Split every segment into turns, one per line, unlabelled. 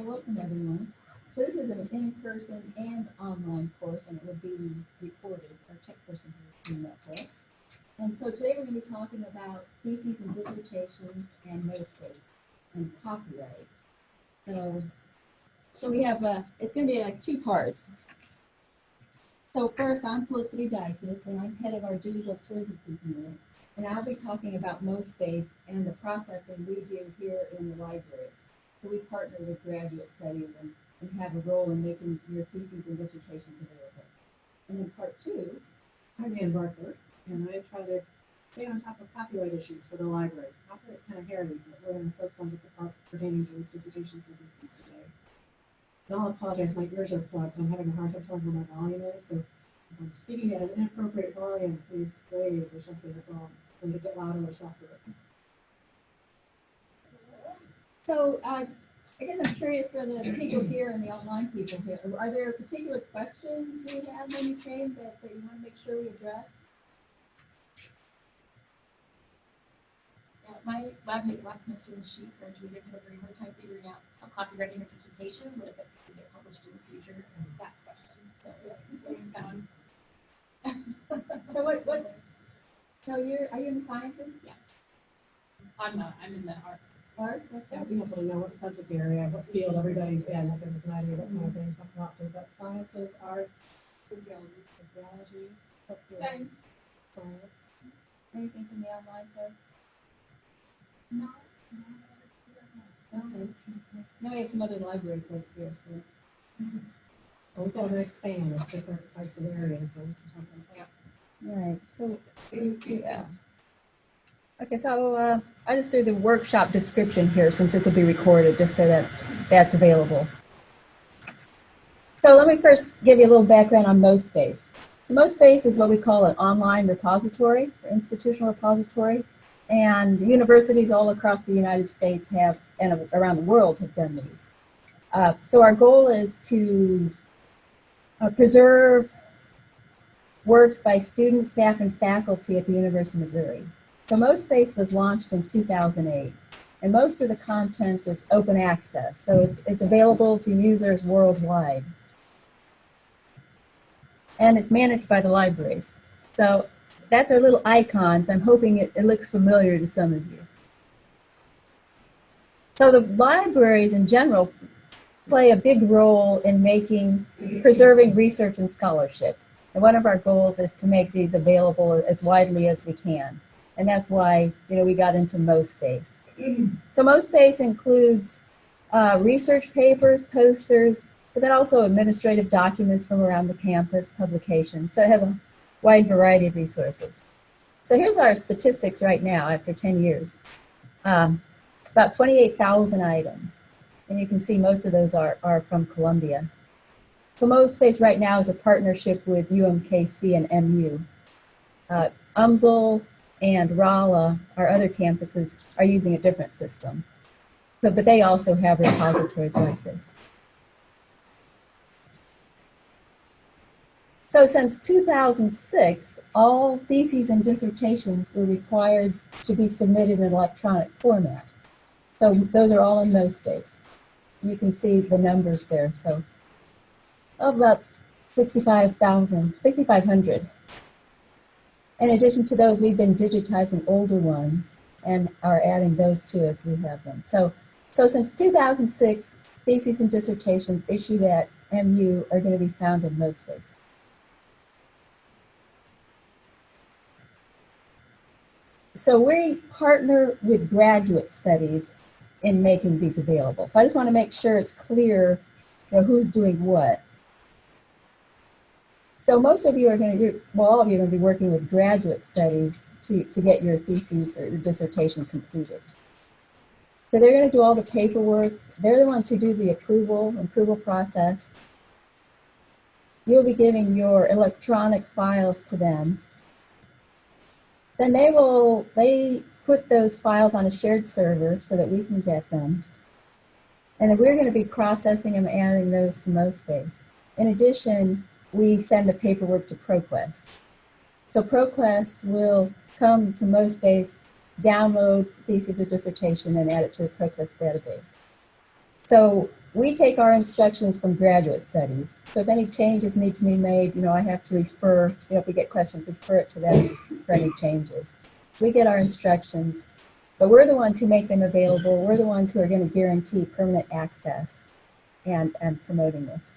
Welcome everyone. So this is an in-person and online course, and it will be recorded. Our tech person has seen that for us. And so today we're going to be talking about theses and dissertations and MOspace and copyright. So we have it's going to be like two parts. So first, I'm Felicity Dykas, and I'm head of our digital services unit, and I'll be talking about MOspace and the processing we do here in the libraries. So we partner with graduate studies and have a role in making your theses and dissertations available. And then part two,
I'm Ann Barker, and I try to stay on top of copyright issues for the libraries. Copyright's kind of hairy, but we're going to focus on just the part pertaining to dissertations and theses today. And I'll apologize, my ears are plugged, so I'm having a hard time telling what my volume is. So if I'm speaking at an inappropriate volume, please wave or something that's all going to get louder or softer.
So I guess I'm curious for the people here and the online people here, are there particular questions you have when you came that you want to make sure we address?
Yeah, my lab mate last semester in sheet graduated had a very hard time figuring out how copywriting a dissertation would effectively get published in the future. That question. So
So so are you in the sciences?
Yeah. I'm not. I'm in the arts.
Arts?
Yeah, it'd be helpful to know what subject area, what field everybody's in. That gives us an idea what kind of things to come out. So we've got sciences, arts,
Sociology.
Science.
science.
Anything from the online folks?
No.
Okay. Now we have some other library folks here. So.
Well, we've got a nice span of different types of areas. So we can talk about that.
Right. So, yeah. Okay, so I just threw the workshop description here since this will be recorded, just so that that's available. So let me first give you a little background on MOspace. MOspace is what we call an online repository, or institutional repository, and universities all across the United States have, and around the world have done these. So our goal is to preserve works by students, staff, and faculty at the University of Missouri. So MOspace was launched in 2008, and most of the content is open access, so it's available to users worldwide. And it's managed by the libraries. So that's our little icons. I'm hoping it looks familiar to some of you. So the libraries in general play a big role in preserving research and scholarship. And one of our goals is to make these available as widely as we can. And that's why, we got into MOspace. So MOspace includes research papers, posters, but then also administrative documents from around the campus, publications. So it has a wide variety of resources. So here's our statistics right now after 10 years. About 28,000 items. And you can see most of those are from Columbia. So MOspace right now is a partnership with UMKC and MU. UMSL and Rolla, our other campuses, are using a different system. But they also have repositories like this. So since 2006, all theses and dissertations were required to be submitted in electronic format. So those are all in MOspace. You can see the numbers there. So about 6,500. In addition to those, we've been digitizing older ones and are adding those too as we have them. So since 2006, theses and dissertations issued at MU are going to be found in MOspace. So we partner with graduate studies in making these available. So I just want to make sure it's clear who's doing what. So most of you are going to, all of you are going to be working with graduate studies to get your thesis or your dissertation completed. So they're going to do all the paperwork. They're the ones who do the approval process. You'll be giving your electronic files to them. Then they put those files on a shared server so that we can get them. And then we're going to be processing them, adding those to MOspace. In addition, we send the paperwork to ProQuest. So ProQuest will come to MOspace, download thesis or dissertation, and add it to the ProQuest database. So we take our instructions from graduate studies. So if any changes need to be made, I have to refer, if we get questions, refer it to them for any changes. We get our instructions, but we're the ones who make them available. We're the ones who are going to guarantee permanent access and promoting this.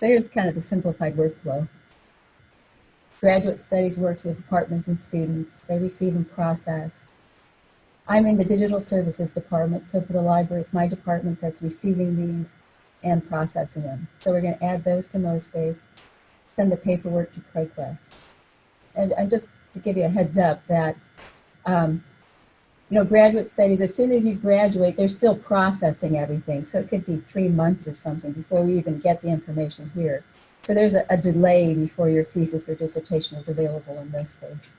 So here's kind of the simplified workflow. Graduate studies works with departments and students. They receive and process. I'm in the digital services department, so for the library, it's my department that's receiving these and processing them. So we're going to add those to MOspace, send the paperwork to ProQuest. And just to give you a heads up that, graduate studies, as soon as you graduate, they're still processing everything. So it could be 3 months or something before we even get the information here. So there's a delay before your thesis or dissertation is available in MOspace.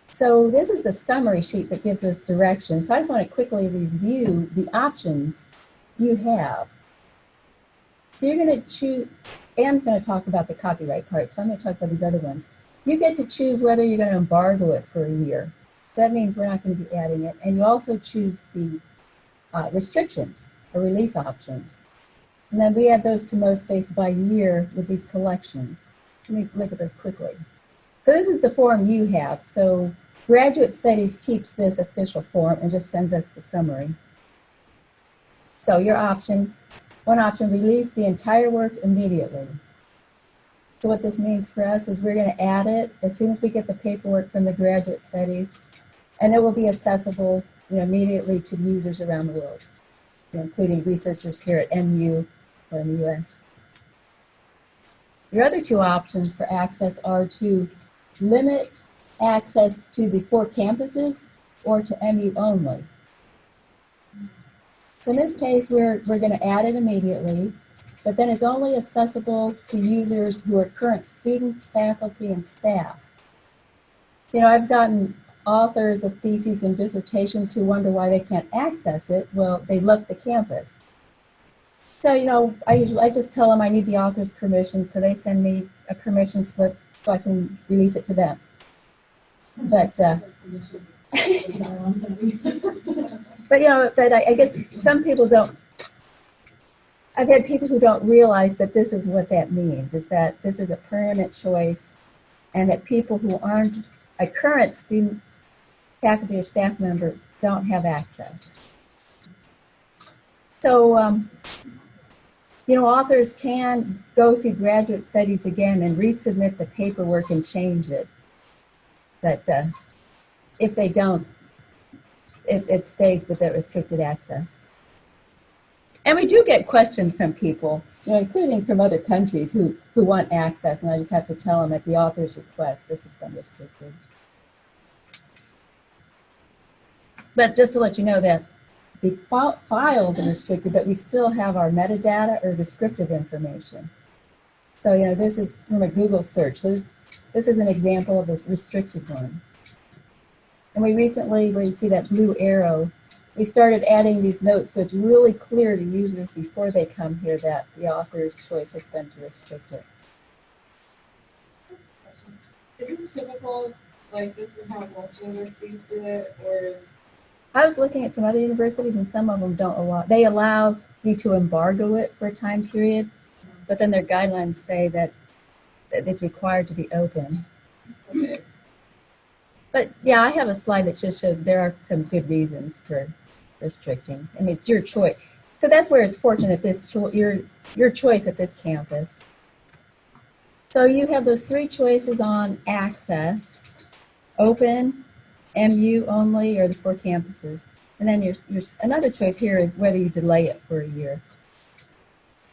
So this is the summary sheet that gives us direction. So I just want to quickly review the options you have. So you're going to choose, Anne's going to talk about the copyright part, so I'm going to talk about these other ones. You get to choose whether you're going to embargo it for a year. That means we're not going to be adding it. And you also choose the restrictions or release options. And then we add those to MOspace by year with these collections. Let me look at this quickly. So this is the form you have. So graduate studies keeps this official form and just sends us the summary. So your option, one option, release the entire work immediately. So what this means for us is we're going to add it as soon as we get the paperwork from the graduate studies, and it will be accessible immediately to users around the world, including researchers here at MU or in the US. Your other two options for access are to limit access to the 4 campuses or to MU only. So in this case, we're going to add it immediately, but then it's only accessible to users who are current students, faculty, and staff. I've gotten authors of theses and dissertations who wonder why they can't access it. Well, they left the campus. So, I just tell them I need the author's permission, so they send me a permission slip so I can release it to them. But, but I guess some people don't. I've had people who don't realize that this is what that means, is that this is a permanent choice, and that people who aren't a current student, faculty, or staff member don't have access. So, authors can go through graduate studies again and resubmit the paperwork and change it. But if they don't, it stays with that restricted access. And we do get questions from people, including from other countries who want access, and I just have to tell them at the author's request, this has been restricted. But just to let you know that the files are restricted, but we still have our metadata or descriptive information. So, this is from a Google search. So this is an example of this restricted one. And we recently, where you see that blue arrow, we started adding these notes so it's really clear to users before they come here that the author's choice has been to restrict it.
Is this typical, like this is how most universities do it, or is...
I was looking at some other universities, and some of them don't allow. They allow you to embargo it for a time period, but then their guidelines say that it's required to be open.
Okay.
But yeah, I have a slide that just shows there are some good reasons for restricting. I mean, it's your choice. So that's where it's fortunate, your choice at this campus. So you have those 3 choices on access: open, MU only, or the 4 campuses. And then your another choice here is whether you delay it for a year.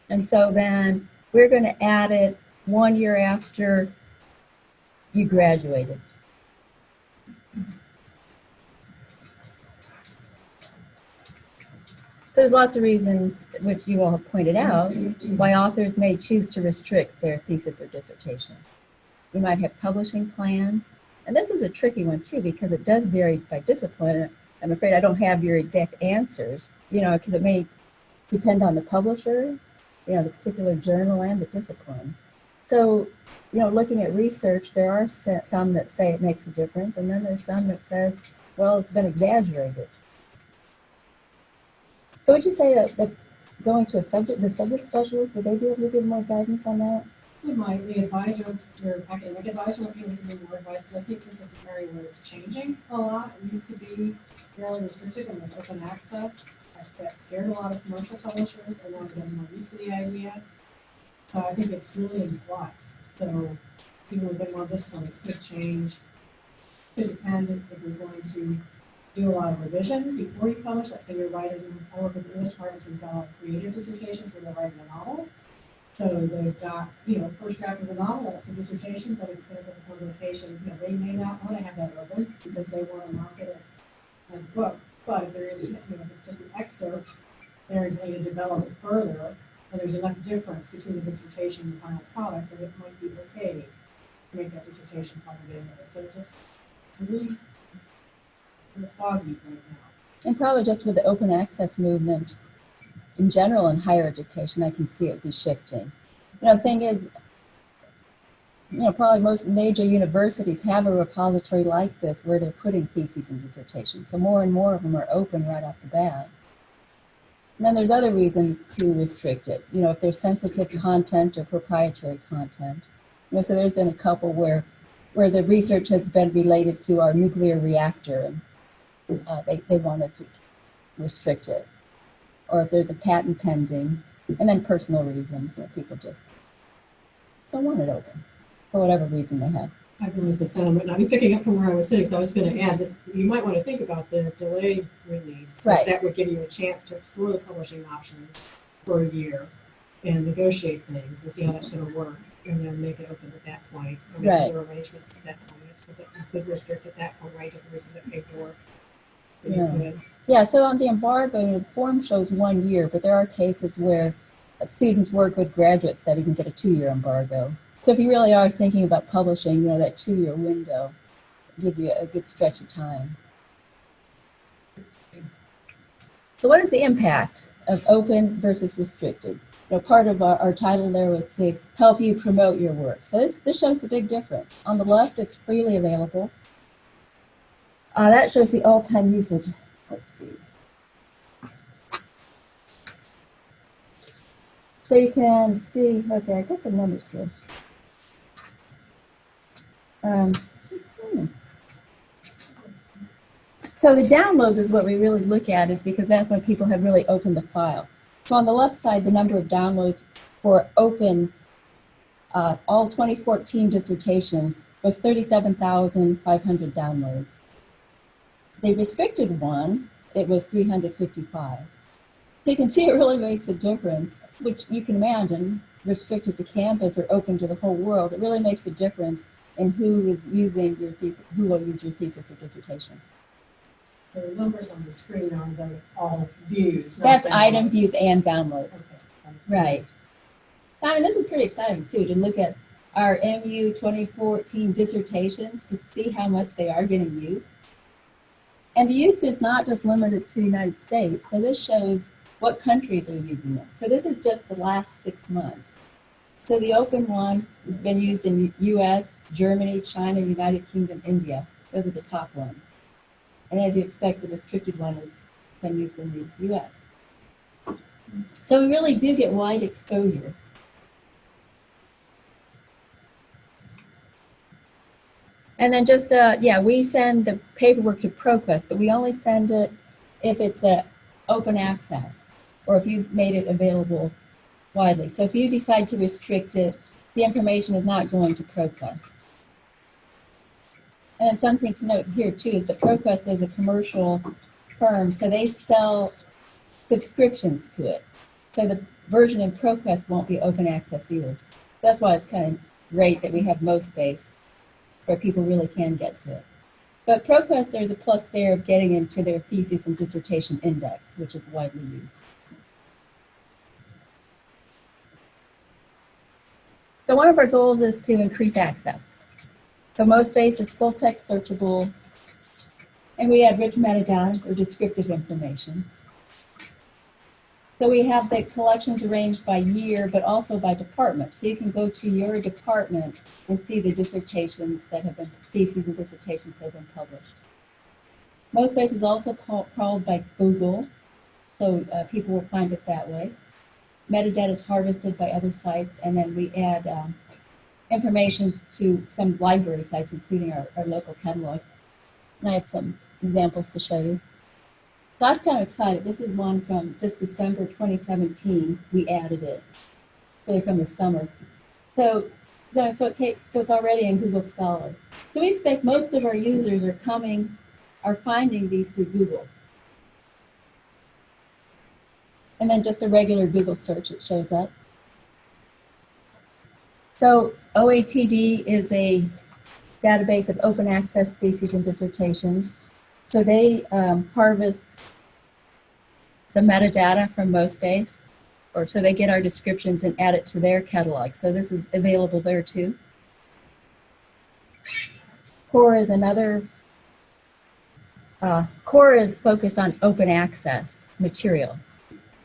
And so then we're going to add it 1 year after you graduated. So there's lots of reasons, which you all have pointed out, why authors may choose to restrict their thesis or dissertation. You might have publishing plans. And this is a tricky one, too, because it does vary by discipline. I'm afraid I don't have your exact answers, because it may depend on the publisher, the particular journal and the discipline. So, you know, looking at research, there are some that say it makes a difference, and then there's some that says, well, it's been exaggerated. So would you say that going to the subject specialist, would they be able to give more guidance on that?
The advisor, your academic advisor will be able to give more advice, because I think this is an area where it's changing a lot. It used to be fairly restricted and with open access. That scared a lot of commercial publishers, and now they're getting more used to the idea. So I think it's really in flux. So people have been more disciplined. It could change. It could depend if you're going to do a lot of revision before you publish. Like say you're writing, I work with the English departments who've got creative dissertations where they're writing a novel. So they've got, you know, first draft of the novel, that's a dissertation, but it's going to go to publication. You know, they may not want to have that open because they want to market it as a book. But if they're in, you know, if it's just an excerpt, they're going to develop it further, and there's enough difference between the dissertation and the final product that it might be okay to make that dissertation part of it. So it's really foggy right now.
And probably just with the open access movement in general in higher education, I can see it be shifting. You know, the thing is, you know, probably most major universities have a repository like this where they're putting theses and dissertations. So more and more of them are open right off the bat. And then there's other reasons to restrict it. You know, if there's sensitive content or proprietary content. You know, so there's been a couple where the research has been related to our nuclear reactor, and they wanted to restrict it. Or if there's a patent pending, and then personal reasons, you know, people just don't want it open for whatever reason they have.
I realize the sound, and I'll be picking up from where I was sitting, so I was going to add this. You might want to think about the delayed release, because
Right.
that would give you a chance to explore the publishing options for a year and negotiate things and see how that's going to work, and then make it open at that point. And make
Right.
other arrangements at that point, because it could restrict at that point, right? If there isn't paperwork.
Yeah. Yeah, so on the embargo, the form shows 1 year, but there are cases where students work with graduate studies and get a 2-year embargo. So if you really are thinking about publishing, you know, that 2-year window gives you a good stretch of time. So what is the impact of open versus restricted? You know, part of our title there was to help you promote your work. So this shows the big difference. On the left, it's freely available. That shows the all-time usage. Let's see. So you can see, let's see, I got the numbers here. So the downloads is what we really look at, is because that's when people have really opened the file. So on the left side, the number of downloads for open, all 2014 dissertations was 37,500 downloads. The restricted one, it was 355. You can see it really makes a difference, which you can imagine, restricted to campus or open to the whole world. It really makes a difference in who is using your thesis, who will use your thesis or dissertation.
The numbers on the screen are the all views. not
That's
downloads.
item views and downloads.
Okay.
Right. I mean, this is pretty exciting too, to look at our MU 2014 dissertations to see how much they are getting used. And the use is not just limited to the United States. So this shows what countries are using them. So this is just the last 6 months. So the open one has been used in US, Germany, China, United Kingdom, India. Those are the top ones. And as you expect, the restricted one has been used in the US. So we really do get wide exposure. And then just, we send the paperwork to ProQuest, but we only send it if it's open access or if you've made it available widely. So if you decide to restrict it, the information is not going to ProQuest. And then something to note here too is that ProQuest is a commercial firm, so they sell subscriptions to it. So the version in ProQuest won't be open access either. That's why it's kind of great that we have MOspace, where people really can get to it. But ProQuest, there's a plus there of getting into their thesis and dissertation index, which is widely used. So one of our goals is to increase access. So MOspace is full text searchable, and we add rich metadata or descriptive information. So we have the collections arranged by year, but also by department. So you can go to your department and see the dissertations that have been, theses and dissertations that have been published. MOspace is also crawled by Google, so people will find it that way. Metadata is harvested by other sites, and then we add information to some library sites, including our local catalog. And I have some examples to show you. So I was kind of excited. This is one from just December 2017. We added it, really from the summer. So it's already in Google Scholar. So we expect most of our users are finding these through Google. And then just a regular Google search, it shows up. So OATD is a database of open access theses and dissertations. So they harvest the metadata from MOspace, or so they get our descriptions and add it to their catalog. So this is available there too. Core is another, Core is focused on open access material.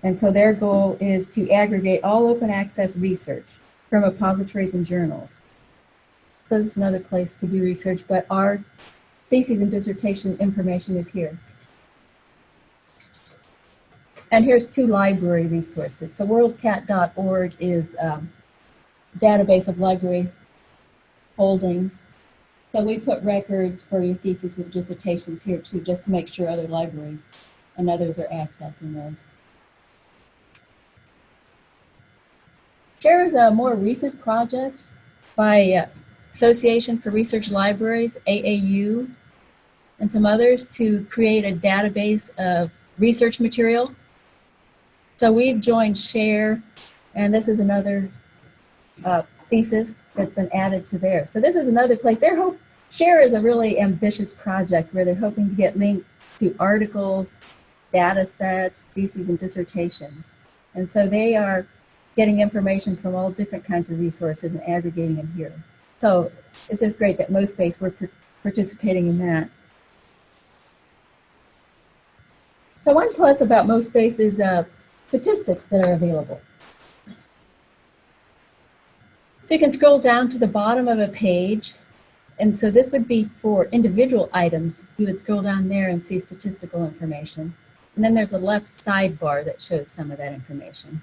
And so their goal is to aggregate all open access research from repositories and journals. So this is another place to do research, but our theses and dissertation information is here. And here's two library resources. So worldcat.org is a database of library holdings. So we put records for your theses and dissertations here too, just to make sure other libraries and others are accessing those. Share is a more recent project by Association for Research Libraries, AAU, and some others to create a database of research material. So we've joined Share, and this is another thesis that's been added to there. So this is another place. Share is a really ambitious project where they're hoping to get links to articles, data sets, theses, and dissertations. And so they are getting information from all different kinds of resources and aggregating them here. So it's just great that MOspace, we're participating in that. So one plus about MOspace is statistics that are available. So you can scroll down to the bottom of a page, and so this would be for individual items. You would scroll down there and see statistical information. And then there's a left sidebar that shows some of that information.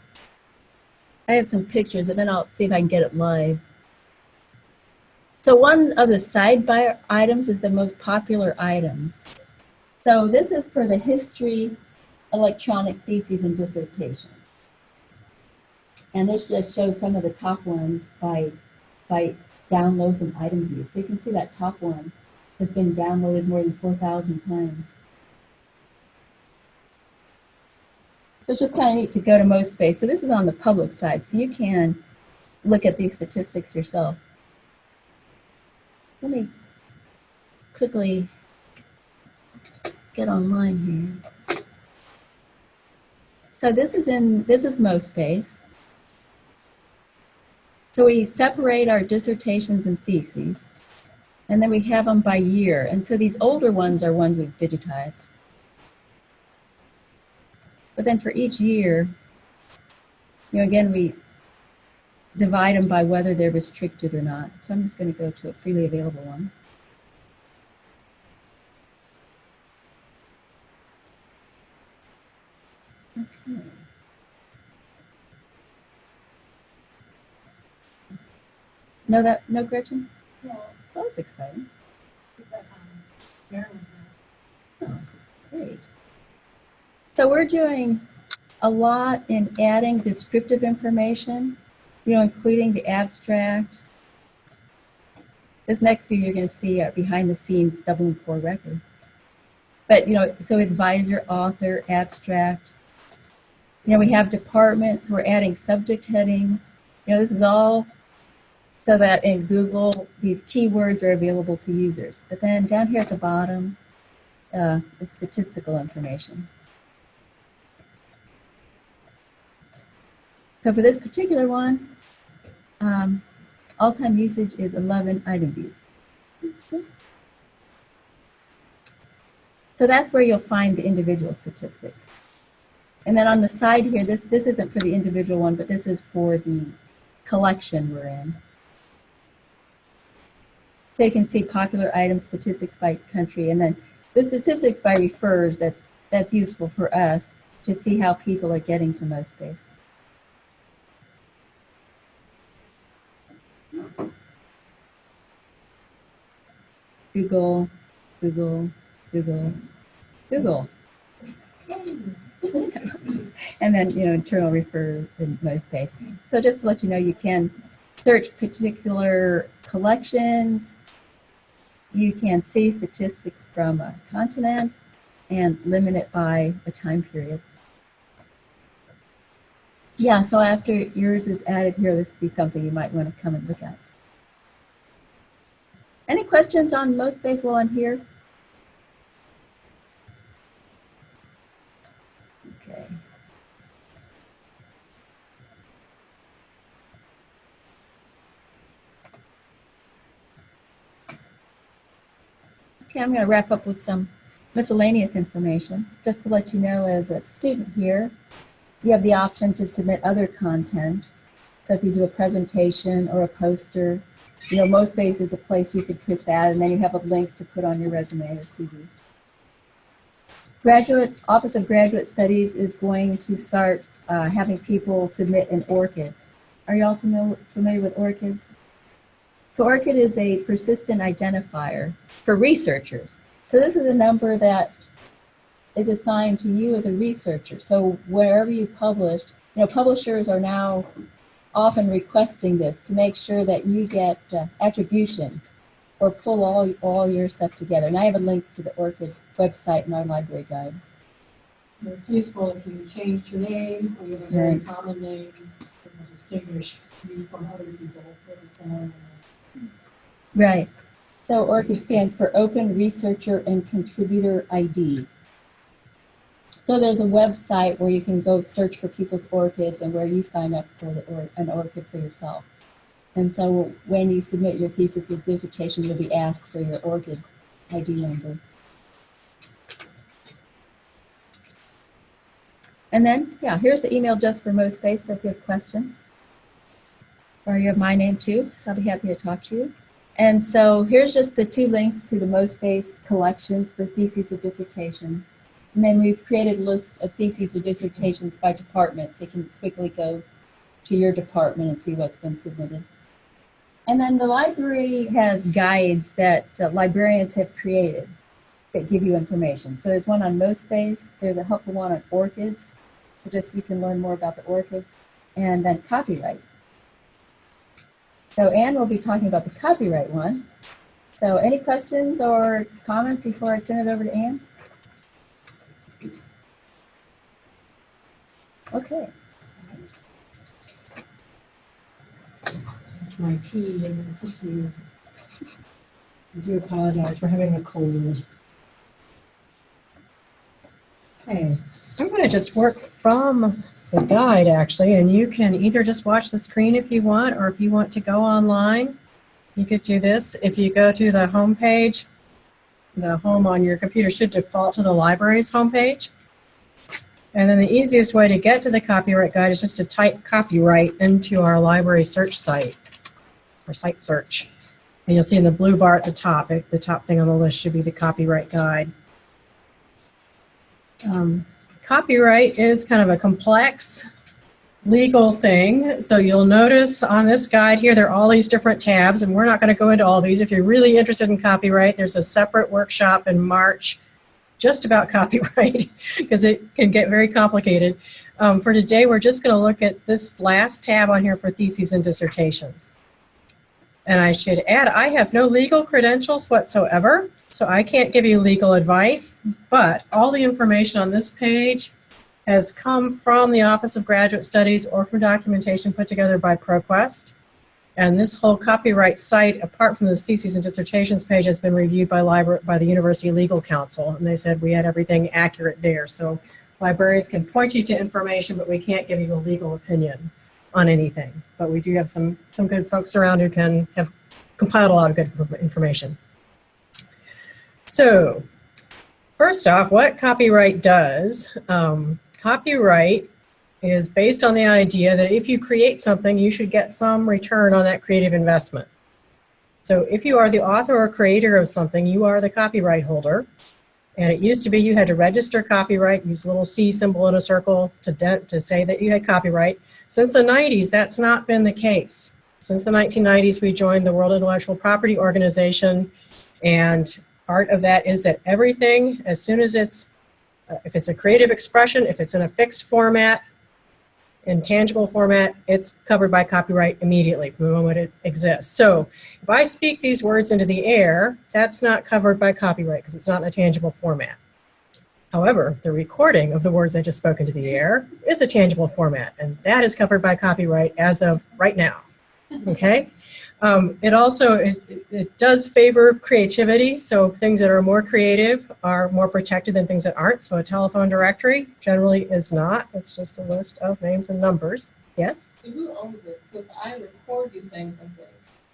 I have some pictures, but then I'll see if I can get it live. So one of the sidebar items is the most popular items. So this is for the history electronic theses and dissertations. And this just shows some of the top ones by downloads and item views. So you can see that top one has been downloaded more than 4,000 times. So it's just kind of neat to go to MOspace. So this is on the public side, so you can look at these statistics yourself. Let me quickly get online here. So this is MOspace. So we separate our dissertations and theses, and then we have them by year. And so these older ones are ones we've digitized. But then for each year, again, we divide them by whether they're restricted or not. So I'm just going to go to a freely available one. Okay. No, Gretchen?
Yeah.
Oh, that's exciting. Oh, great. So we're doing a lot in adding descriptive information, including the abstract. This next view you're going to see behind the scenes Dublin Core record. But, so advisor, author, abstract. We have departments, we're adding subject headings. This is all so that in Google, these keywords are available to users. But then down here at the bottom is statistical information. So for this particular one, all-time usage is 11 item views. So that's where you'll find the individual statistics. And then on the side here, this isn't for the individual one, but this is for the collection we're in. So you can see popular items, statistics by country, and then the statistics by refers, that's useful for us to see how people are getting to MOspace. Google, Google, Google, Google. And then, internal refer in MOspace. So just to let you know, you can search particular collections. You can see statistics from a continent and limit it by a time period. Yeah, so after yours is added here, this would be something you might want to come and look at. Any questions on MOspace while I'm here? Okay. Okay, I'm going to wrap up with some miscellaneous information. Just to let you know, as a student here, you have the option to submit other content. So if you do a presentation or a poster, MOspace is a place you could put that, and then you have a link to put on your resume or CV. Office of Graduate Studies is going to start having people submit an ORCID. Are you all familiar with ORCIDs? So ORCID is a persistent identifier for researchers. So this is a number that is assigned to you as a researcher. So wherever you publish, publishers are now often requesting this to make sure that you get attribution or pull all your stuff together. And I have a link to the ORCID website in our library guide.
It's useful if you change your name or you have a very common name to distinguish you from other people with the same.
Right. So ORCID stands for Open Researcher and Contributor ID. So there's a website where you can go search for people's ORCIDs and where you sign up for an ORCID for yourself. And so when you submit your thesis or dissertation, you'll be asked for your ORCID ID number. And then, here's the email just for MOspace, so if you have questions. Or you have my name too, so I'll be happy to talk to you. And so here's just the 2 links to the MOspace collections for theses and dissertations. And then we've created a list of theses and dissertations by department, so you can quickly go to your department and see what's been submitted. And then the library has guides that librarians have created that give you information. So there's one on MOspace, there's a helpful one on ORCIDs, so just so you can learn more about the ORCIDs, and then copyright. So Anne will be talking about the copyright one. So any questions or comments before I turn it over to Anne? Okay.
My tea and the tissues. I do apologize for having a cold. Okay, I'm going to just work from the guide actually, and you can either just watch the screen if you want, or if you want to go online, you could do this. If you go to the home page, the home on your computer should default to the library's homepage. And then the easiest way to get to the copyright guide is just to type copyright into our library search site, or site search. And you'll see in the blue bar at the top thing on the list should be the copyright guide. Copyright is kind of a complex legal thing. So you'll notice on this guide here, there are all these different tabs, and we're not going to go into all these. If you're really interested in copyright, there's a separate workshop in March just about copyright because it can get very complicated. For today, we're just going to look at this last tab on here for theses and dissertations. And I should add, I have no legal credentials whatsoever, so I can't give you legal advice, but all the information on this page has come from the Office of Graduate Studies or from documentation put together by ProQuest. And this whole copyright site, apart from this theses and dissertations page, has been reviewed by the University Legal Counsel, and they said we had everything accurate there. So librarians can point you to information, but we can't give you a legal opinion on anything. But we do have some good folks around who can have compiled a lot of good information. So first off, what copyright does.
copyright is based on the idea that if you create something, you should get some return on that creative investment. So if you are the author or creator of something, you are the copyright holder. And it used to be you had to register copyright, use a little C symbol in a circle to say that you had copyright. Since the 90s, that's not been the case. Since the 1990s, we joined the World Intellectual Property Organization, and part of that is that everything, as soon as it's, if it's a creative expression, if it's in a fixed format, in tangible format, it's covered by copyright immediately from the moment it exists. So if I speak these words into the air, that's not covered by copyright because it's not in a tangible format. However, the recording of the words I just spoke into the air is a tangible format, and that is covered by copyright as of right now. Okay? It does favor creativity, so things that are more creative are more protected than things that aren't. So a telephone directory generally is not. It's just a list of names and numbers. Yes?
So who owns it? So if I record you saying something,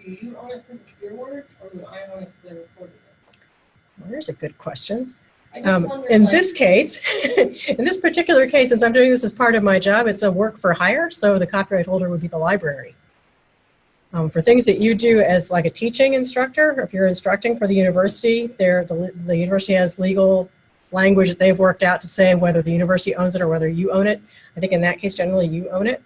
do you own it because it's your words, or do I own it because I recorded it?
Well, there's a good question.
I just wonder,
In
like,
this case, in this particular case, since I'm doing this as part of my job, it's a work for hire, so the copyright holder would be the library. For things that you do as like a teaching instructor, if you're instructing for the university, the university has legal language that they've worked out to say whether the university owns it or whether you own it. I think in that case, generally you own it.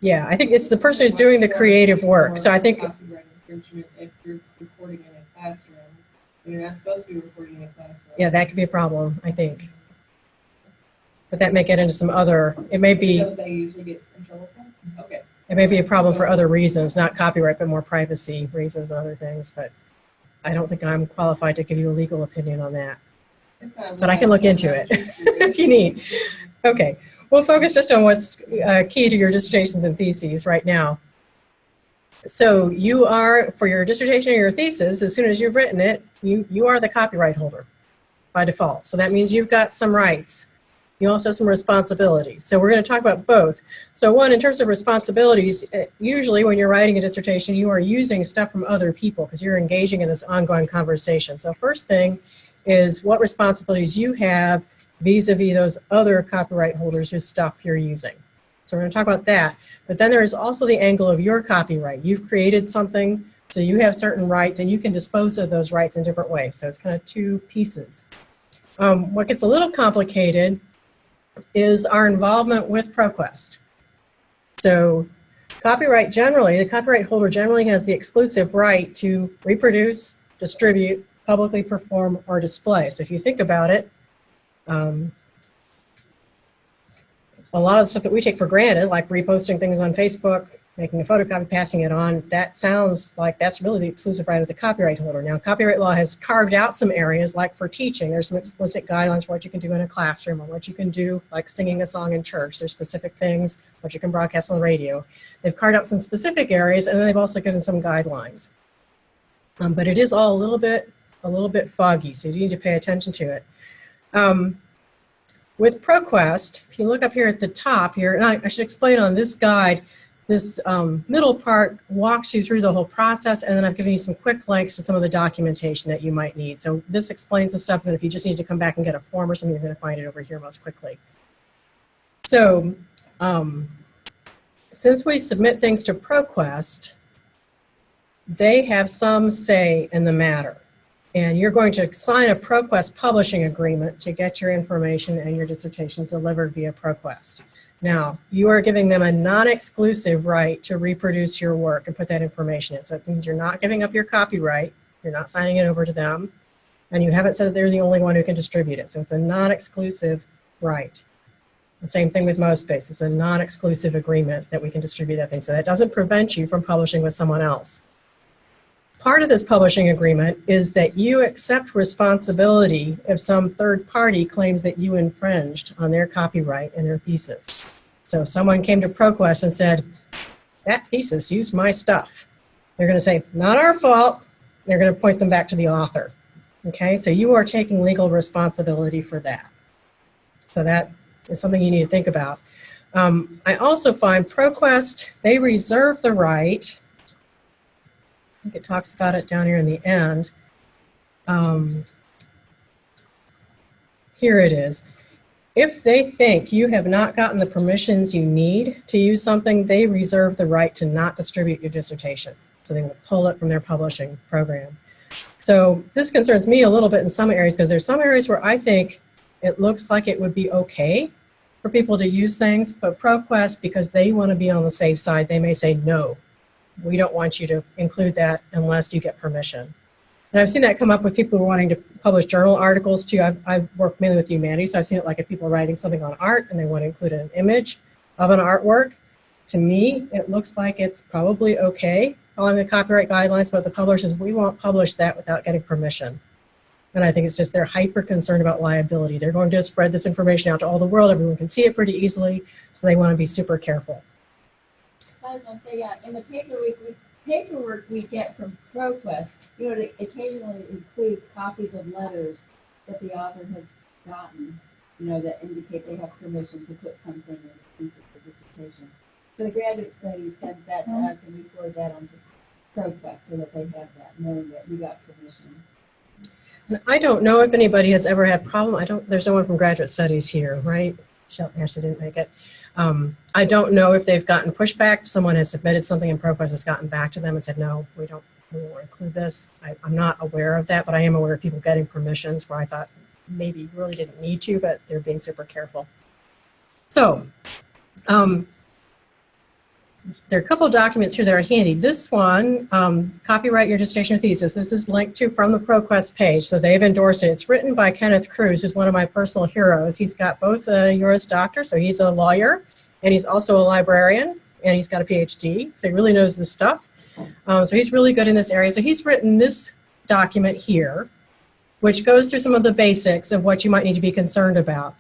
Yeah, I think it's the person who's doing the creative work. So I think
copyright infringement if you're recording in a classroom, you're not supposed to be recording in a classroom.
yeah, that could be a problem, I think. But that may get into some other, it may be,
Don't they usually get in trouble for? Okay.
it may be a problem for other reasons, not copyright, but more privacy reasons and other things. But I don't think I'm qualified to give you a legal opinion on that. But I can look into it if you need. Okay, we'll focus just on what's key to your dissertations and theses right now. So you are, for your dissertation or your thesis, as soon as you've written it, you are the copyright holder by default. So that means you've got some rights. You also have some responsibilities. So we're going to talk about both. So one, in terms of responsibilities, usually when you're writing a dissertation, you are using stuff from other people because you're engaging in this ongoing conversation. So first thing is what responsibilities you have vis-a-vis those other copyright holders whose stuff you're using. So we're going to talk about that. But then there is also the angle of your copyright. You've created something, so you have certain rights, and you can dispose of those rights in different ways. So it's kind of two pieces. What gets a little complicated is our involvement with ProQuest. So copyright generally, the copyright holder generally has the exclusive right to reproduce, distribute, publicly perform, or display. So if you think about it, a lot of the stuff that we take for granted, like reposting things on Facebook, making a photocopy, passing it on, that sounds like that's really the exclusive right of the copyright holder. Now, copyright law has carved out some areas, like for teaching. There's some explicit guidelines for what you can do in a classroom or what you can do, like singing a song in church. There's specific things, what you can broadcast on the radio. They've carved out some specific areas, and then they've also given some guidelines. But it is all a little bit foggy, so you need to pay attention to it. With ProQuest, if you look up here at the top here, and I should explain on this guide, this middle part walks you through the whole process, and then I've given you some quick links to some of the documentation that you might need. So this explains the stuff, and if you just need to come back and get a form or something, you're going to find it over here most quickly. So since we submit things to ProQuest, they have some say in the matter. And you're going to sign a ProQuest publishing agreement to get your information and your dissertation delivered via ProQuest. Now, you are giving them a non-exclusive right to reproduce your work and put that information in. So it means you're not giving up your copyright, you're not signing it over to them, and you haven't said that they're the only one who can distribute it. So it's a non-exclusive right. The same thing with MOspace. It's a non-exclusive agreement that we can distribute that thing. So that doesn't prevent you from publishing with someone else. Part of this publishing agreement is that you accept responsibility if some third party claims that you infringed on their copyright in their thesis. So if someone came to ProQuest and said, that thesis used my stuff, they're going to say, not our fault. They're going to point them back to the author. Okay, so you are taking legal responsibility for that. So that is something you need to think about. I also find ProQuest, they reserve the right, I think it talks about it down here in the end. here it is. If they think you have not gotten the permissions you need to use something, they reserve the right to not distribute your dissertation. So they will pull it from their publishing program. So this concerns me a little bit in some areas, because there's some areas where I think it looks like it would be okay for people to use things, but ProQuest, because they want to be on the safe side, they may say, no, we don't want you to include that unless you get permission. And I've seen that come up with people who are wanting to publish journal articles too. I've worked mainly with humanities, so I've seen it like if people are writing something on art and they want to include an image of an artwork. To me, it looks like it's probably okay following the copyright guidelines, but the publishers, we won't publish that without getting permission. And I think it's just they're hyper concerned about liability. They're going to spread this information out to all the world. Everyone can see it pretty easily, so they want to be super careful.
So I was going to say, yeah, in the paperwork we get from ProQuest, you know, it occasionally includes copies of letters that the author has gotten, you know, that indicate they have permission to put something in the dissertation. So the graduate study sends that to us, and we forward that on to ProQuest so that they have that, knowing that we got permission.
I don't know if anybody has ever had problem. There's no one from graduate studies here, right? Ashley didn't make it. I don't know if they've gotten pushback. Someone has submitted something and ProQuest has gotten back to them and said, no, we won't include this. I'm not aware of that, but I am aware of people getting permissions where I thought maybe you really didn't need to, but they're being super careful. So, there are a couple of documents here that are handy. This one, copyright your dissertation or thesis, this is linked to from the ProQuest page, so they've endorsed it. It's written by Kenneth Cruz, who's one of my personal heroes. He's got both a Juris Doctor, so he's a lawyer, and he's also a librarian, and he's got a PhD, so he really knows this stuff. So he's really good in this area. So he's written this document here, which goes through some of the basics of what you might need to be concerned about.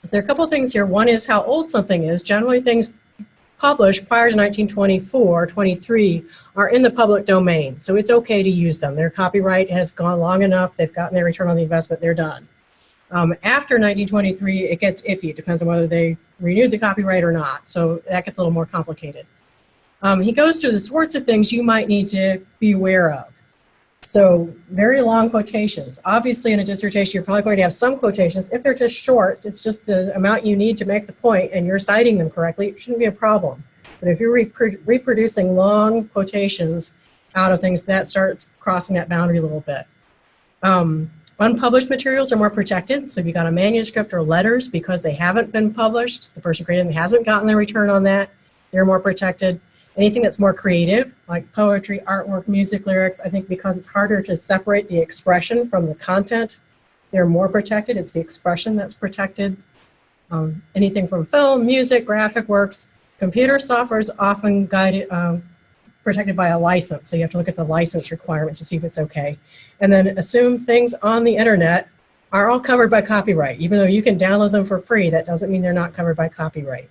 So there are a couple of things here. One is how old something is. Generally, things published prior to 1924, 23 are in the public domain, so it's okay to use them. Their copyright has gone long enough, they've gotten their return on the investment, they're done. After 1923, it gets iffy. It depends on whether they renewed the copyright or not, so that gets a little more complicated. He goes through the sorts of things you might need to be aware of. So very long quotations. Obviously in a dissertation you're probably going to have some quotations. If they're just short, it's just the amount you need to make the point and you're citing them correctly, it shouldn't be a problem. But if you're reproducing long quotations out of things, that starts crossing that boundary a little bit. Unpublished materials are more protected. So if you got a manuscript or letters because they haven't been published, the person creating them hasn't gotten their return on that, they're more protected. Anything that's more creative, like poetry, artwork, music, lyrics, I think because it's harder to separate the expression from the content, they're more protected. It's the expression that's protected. Anything from film, music, graphic works, computer software is often guided, protected by a license. So you have to look at the license requirements to see if it's okay. And then assume things on the internet are all covered by copyright. Even though you can download them for free, that doesn't mean they're not covered by copyright.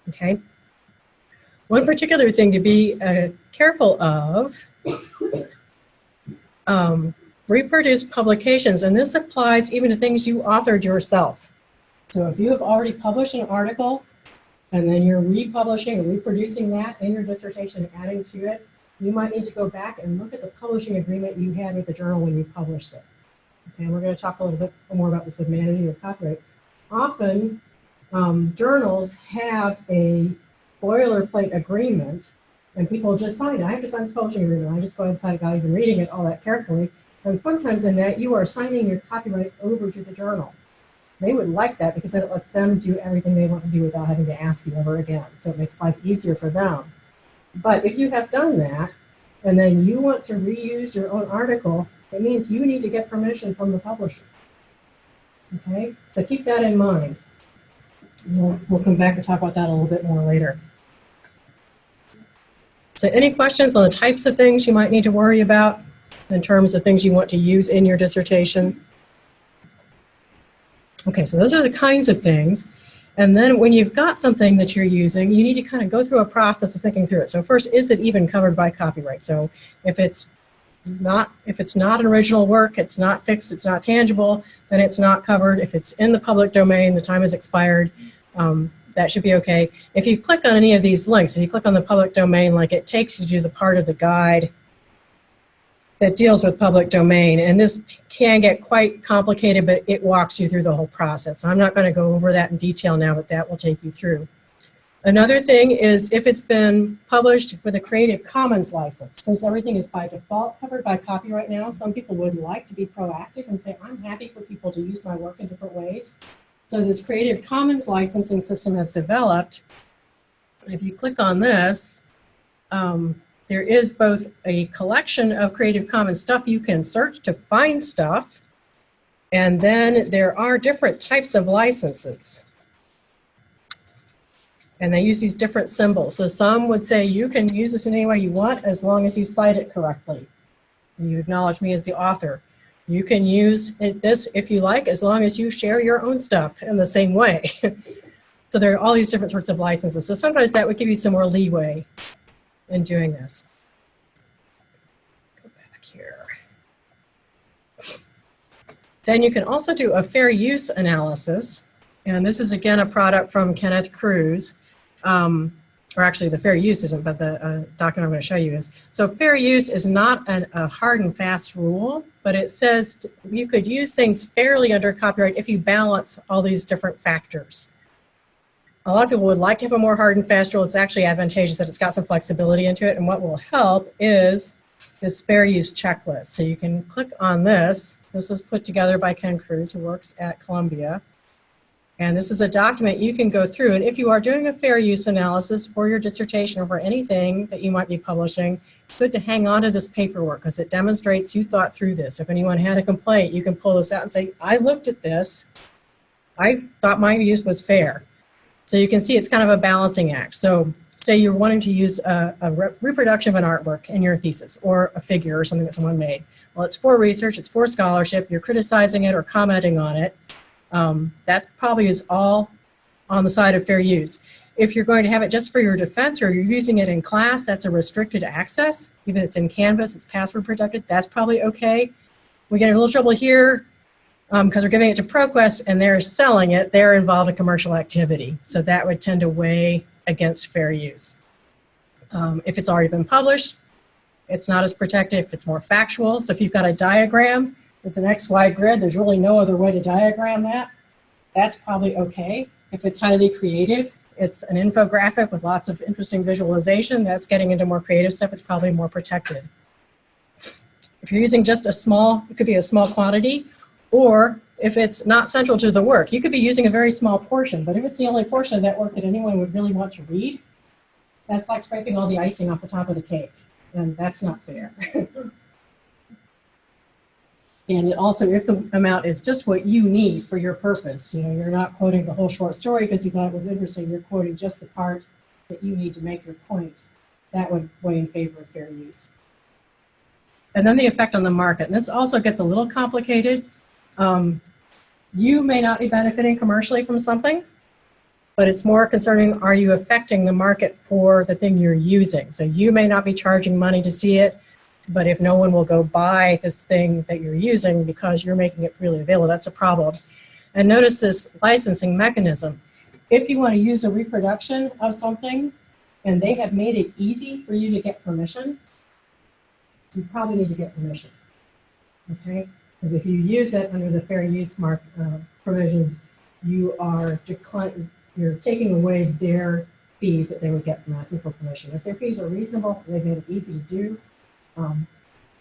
Okay? One particular thing to be careful of, reproduced publications, and this applies even to things you authored yourself. So if you have already published an article and then you're republishing or reproducing that in your dissertation and adding to it, you might need to go back and look at the publishing agreement you had with the journal when you published it. Okay, and we're going to talk a little bit more about this with managing your copyright. Often, journals have a boilerplate agreement, and people just sign it. I have to sign this publishing agreement. I just go ahead and sign it without even reading it all that carefully. And sometimes in that, you are signing your copyright over to the journal. They would like that because it lets them do everything they want to do without having to ask you ever again. So it makes life easier for them. But if you have done that, and then you want to reuse your own article, it means you need to get permission from the publisher. Okay? So keep that in mind. We'll come back and talk about that a little bit more later. So any questions on the types of things you might need to worry about in terms of things you want to use in your dissertation? Okay, so those are the kinds of things. And then when you've got something that you're using, you need to kind of go through a process of thinking through it. So first, is it even covered by copyright? So if it's not an original work, it's not fixed, it's not tangible, then it's not covered. If it's in the public domain, the time has expired, that should be okay. If you click on any of these links, if you click on the public domain, like it takes you to the part of the guide that deals with public domain. And this can get quite complicated, but it walks you through the whole process. So I'm not going to go over that in detail now, but that will take you through. Another thing is if it's been published with a Creative Commons license. Since everything is by default covered by copyright now, some people would like to be proactive and say, I'm happy for people to use my work in different ways. So this Creative Commons licensing system has developed. If you click on this, there is both a collection of Creative Commons stuff you can search to find stuff, and then there are different types of licenses. And they use these different symbols. So some would say you can use this in any way you want as long as you cite it correctly. And you acknowledge me as the author. You can use this if you like as long as you share your own stuff in the same way. So there are all these different sorts of licenses. So sometimes that would give you some more leeway in doing this. Go back here. Then you can also do a fair use analysis. And this is again a product from Kenneth Cruz. Or actually the fair use isn't, but the document I'm going to show you is. So fair use is not a hard and fast rule, but it says you could use things fairly under copyright if you balance all these different factors. A lot of people would like to have a more hard and fast rule. It's actually advantageous that it's got some flexibility into it. And what will help is this fair use checklist. So you can click on this. This was put together by Ken Cruz, who works at Columbia. And this is a document you can go through. And if you are doing a fair use analysis for your dissertation or for anything that you might be publishing, it's good to hang on to this paperwork because it demonstrates you thought through this. If anyone had a complaint, you can pull this out and say, I looked at this. I thought my use was fair. So you can see it's kind of a balancing act. So say you're wanting to use a reproduction of an artwork in your thesis or a figure or something that someone made. Well, it's for research, it's for scholarship, you're criticizing it or commenting on it. That probably is all on the side of fair use. If you're going to have it just for your defense or you're using it in class, that's a restricted access. Even if it's in Canvas, it's password protected, that's probably okay. We get in a little trouble here because we're giving it to ProQuest and they're selling it, they're involved in commercial activity. So that would tend to weigh against fair use. If it's already been published, it's not as protected if it's more factual. So if you've got a diagram, it's an XY grid, there's really no other way to diagram that. That's probably okay. If it's highly creative, it's an infographic with lots of interesting visualization, that's getting into more creative stuff, it's probably more protected. If you're using just a small, it could be a small quantity, or if it's not central to the work, you could be using a very small portion, but if it's the only portion of that work that anyone would really want to read, that's like scraping all the icing off the top of the cake, and that's not fair. And also, if the amount is just what you need for your purpose, you know, you're not quoting the whole short story because you thought it was interesting, you're quoting just the part that you need to make your point, that would weigh in favor of fair use. And then the effect on the market. And this also gets a little complicated. You may not be benefiting commercially from something, but it's more concerning, are you affecting the market for the thing you're using? So you may not be charging money to see it, but if no one will go buy this thing that you're using because you're making it freely available, that's a problem. And notice this licensing mechanism. If you want to use a reproduction of something and they have made it easy for you to get permission, you probably need to get permission, okay? Because if you use it under the fair use provisions, you are you're taking away their fees that they would get from asking for permission. If their fees are reasonable, they've made it easy to do,